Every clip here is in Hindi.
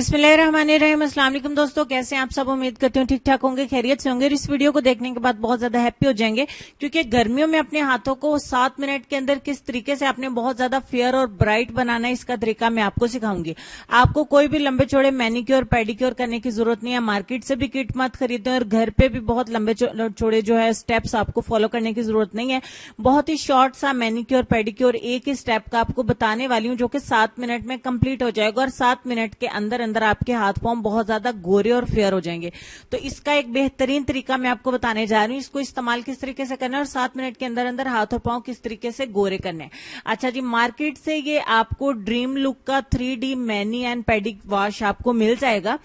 बिस्मिल्लाहिर्रहमानिर्रहीम। अस्सलाम वालेकुम दोस्तों, कैसे हैं आप सब। उम्मीद करती हूँ ठीक ठाक होंगे, खैरियत से होंगे। इस वीडियो को देखने के बाद बहुत ज्यादा हैप्पी हो जाएंगे, क्योंकि गर्मियों में अपने हाथों को 7 मिनट के अंदर किस तरीके से आपने बहुत ज्यादा फेयर और ब्राइट बनाना है, इसका तरीका मैं आपको सिखाऊंगी। आपको कोई भी लंबे चौड़े मैनिक्योर पेडिक्योर करने की जरूरत नहीं है, मार्केट से भी किट मत खरीदें और घर पे भी बहुत लंबे चौड़े जो है स्टेप्स आपको फॉलो करने की जरूरत नहीं है। बहुत ही शॉर्ट सा मैनिक्योर पेडिक्योर एक ही स्टेप का आपको बताने वाली हूँ, जो कि 7 मिनट में कंप्लीट हो जाएगा और 7 मिनट के अंदर अंदर आपके हाथ पांव बहुत ज्यादा गोरे और फेयर हो जाएंगे। तो इसका एक बेहतरीन तरीका मैं आपको बताने जा रही हूँ, इसको इस्तेमाल किस तरीके से करना है और 7 मिनट के अंदर अंदर हाथ और पांव किस तरीके से गोरे करने हैं। अच्छा जी, मार्केट से ये आपको ड्रीम लुक का 3D मैनी एंड पेडिक वॉश आपको मिल जाएगा,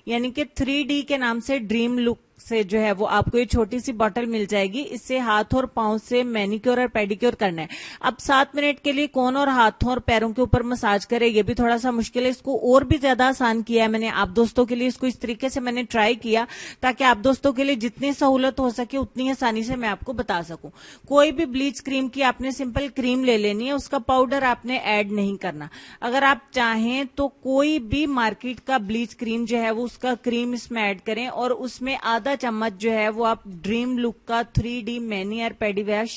यानी कि 3D के नाम से ड्रीम लुक से जो है वो आपको ये छोटी सी बॉटल मिल जाएगी। इससे हाथ और पांव से मैनिक्योर और पेडिक्योर करना है। अब 7 मिनट के लिए कौन और हाथों और पैरों के ऊपर मसाज करे, ये भी थोड़ा सा मुश्किल है। इसको और भी ज्यादा आसान किया है मैंने आप दोस्तों के लिए, इसको इस तरीके से मैंने ट्राई किया ताकि आप दोस्तों के लिए जितनी सहूलत हो सके उतनी आसानी से मैं आपको बता सकूं। कोई भी ब्लीच क्रीम की आपने सिंपल क्रीम ले लेनी है, उसका पाउडर आपने ऐड नहीं करना। अगर आप चाहें तो कोई भी मार्केट का ब्लीच क्रीम जो है वो उसका क्रीम इसमें ऐड करें और उसमें आधा चम्मच जो है वो आप ड्रीम लुक का 3D मैनी और पेडी वॉश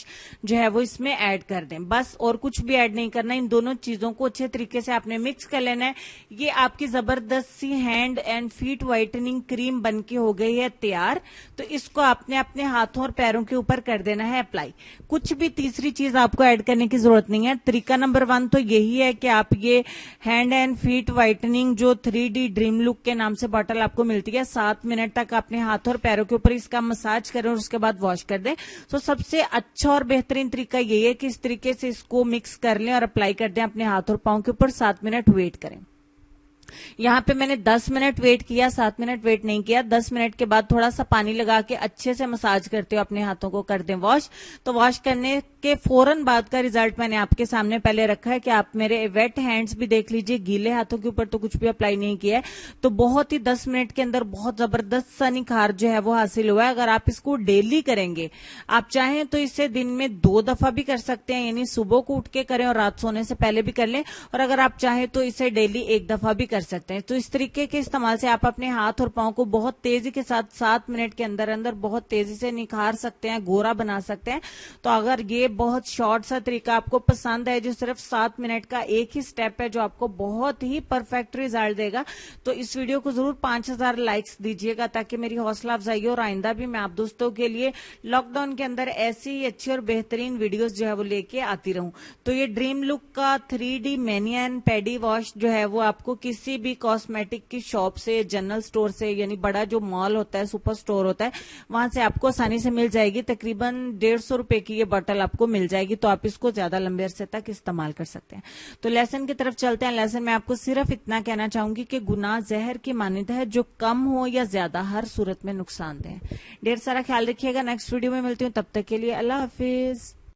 जो है वो इसमें ऐड कर दें, बस। और कुछ भी ऐड नहीं करना। इन दोनों चीजों को अच्छे तरीके से आपने मिक्स कर लेना है। ये आपकी जबरदस्त सी hand and feet whitening cream बनके हो गई है तैयार। तो इसको आपने अपने हाथों और पैरों के ऊपर कर देना है अप्लाई। कुछ भी तीसरी चीज आपको ऐड करने की जरूरत नहीं है। तरीका नंबर 1 तो यही है कि आप ये हैंड एंड फीट व्हाइटनिंग जो 3D ड्रीम लुक के नाम से बॉटल आपको मिलती है, 7 मिनट तक अपने हाथों और पैरों के ऊपर इसका मसाज करें और उसके बाद वॉश कर दें। तो सबसे अच्छा और बेहतरीन तरीका यही है कि इस तरीके से इसको मिक्स कर लें और अप्लाई कर दें अपने हाथ और पांव के ऊपर। 7 मिनट वेट करें। यहां पे मैंने 10 मिनट वेट किया, 7 मिनट वेट नहीं किया। 10 मिनट के बाद थोड़ा सा पानी लगा के अच्छे से मसाज करते हो अपने हाथों को कर दें वॉश। तो वॉश करने के फौरन बाद का रिजल्ट मैंने आपके सामने पहले रखा है कि आप मेरे वेट हैंड्स भी देख लीजिए। गीले हाथों के ऊपर तो कुछ भी अप्लाई नहीं किया है। तो बहुत ही 10 मिनट के अंदर बहुत जबरदस्त सा निखार जो है वो हासिल हुआ है। अगर आप इसको डेली करेंगे, आप चाहें तो इसे दिन में 2 दफा भी कर सकते हैं, यानी सुबह को उठ के करें और रात सोने से पहले भी कर लें। और अगर आप चाहें तो इसे डेली 1 दफा भी कर सकते हैं। तो इस तरीके के इस्तेमाल से आप अपने हाथ और पांव को बहुत तेजी के साथ 7 मिनट के अंदर अंदर बहुत तेजी से निखार सकते हैं, गोरा बना सकते हैं। तो अगर ये बहुत शॉर्ट सा तरीका आपको पसंद है, जो सिर्फ 7 मिनट का एक ही स्टेप है, जो आपको बहुत ही परफेक्ट रिजल्ट देगा, तो इस वीडियो को जरूर 5000 लाइक्स दीजिएगा, ताकि मेरी हौसला अफजाई हो और आइंदा भी मैं आप दोस्तों के लिए लॉकडाउन के अंदर ऐसी ही अच्छी और बेहतरीन वीडियोस जो है वो लेके आती रहूं। तो ये ड्रीम लुक का 3D many and pedi wash जो है वो आपको किसी भी कॉस्मेटिक की शॉप से, जनरल स्टोर से, यानी बड़ा जो मॉल होता है, सुपर स्टोर होता है, वहां से आपको आसानी से मिल जाएगी। तकरीबन 150 रुपए की ये बॉटल आपको मिल जाएगी। तो आप इसको ज्यादा लंबे अरसे तक इस्तेमाल कर सकते हैं। तो लेसन की तरफ चलते हैं। लेसन में आपको सिर्फ इतना कहना चाहूंगी कि गुनाह जहर की मानिंद है, जो कम हो या ज्यादा हर सूरत में नुकसानदेह है। ढेर सारा ख्याल रखिएगा। नेक्स्ट वीडियो में मिलती हूँ, तब तक के लिए अल्लाह हाफिज।